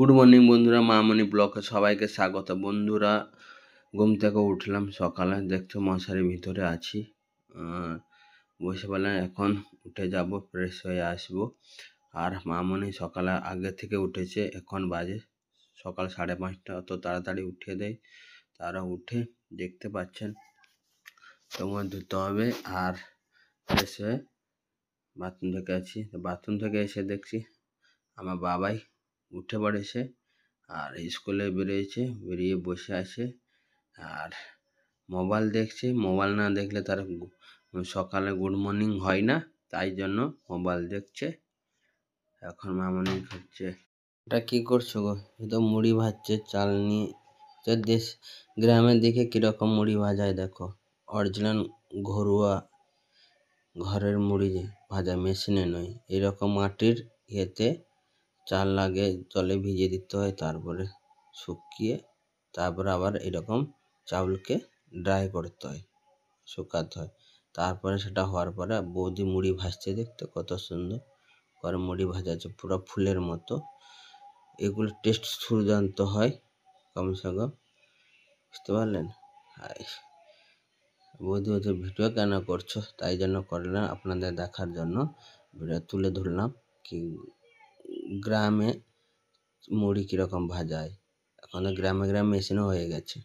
Good morning বন্ধুরা, মামনি ব্লগে সবাইকে স্বাগত। বন্ধুরা, ঘুম থেকে উঠলাম সকালে, দেখছো মশারির ভিতরে আছি। বসে বললাম এখন উঠে যাব, ফ্রেশ হয়ে আসবো। আর মামনি সকালে আগে থেকে উঠেছে, এখন বাজে সকাল 5:30। অত তাড়াতাড়ি উঠিয়ে দেয়। তারা উঠে দেখতে পাচ্ছেন তোমার ধুতে হবে। আর ফ্রেশ হয়ে বাথরুম থেকে আছি, বাথরুম থেকে এসে দেখছি আমার বাবাই উঠে পড়েছে আর স্কুলে বেরিয়েছে, বেরিয়ে বসে আছে আর মোবাইল দেখছে। মোবাইল না দেখলে তার সকালে গুড মর্নিং হয় না, তাই জন্য মোবাইল দেখছে। এখন মামনি খাচ্ছে। এটা কি করছো গো? এ তো মুড়ি ভাজছে চাল নিয়ে। তো দেশ গ্রামের দিকে কিরকম মুড়ি ভাজায় দেখো, অরিজিনাল ঘরোয়া ঘরের মুড়ি ভাজা, মেশিনে নয়। এরকম মাটির ইয়েতে চাল লাগে, জলে ভিজিয়ে দিতে হয়, তারপরে শুকিয়ে তারপরে আবার এরকম চাউলকে ড্রাই করতে হয়, শুকাতে হয়। তারপরে সেটা হওয়ার পরে বৌদি মুড়ি ভাজছে, দেখতে কত সুন্দর করে মুড়ি ভাজাচ্ছে, পুরো ফুলের মতো। এগুলো টেস্ট দুর্দান্ত হয় কমসে কম, বুঝতে পারলেন? বৌদি হচ্ছে ভিডিও কেন করছো, তাই জন্য করলাম আপনাদের দেখার জন্য ভিডিও তুলে ধরলাম কি গ্রামে মুড়ি কীরকম ভাজায়। এখন তো গ্রামে গ্রামে মেশিনও হয়ে গেছে।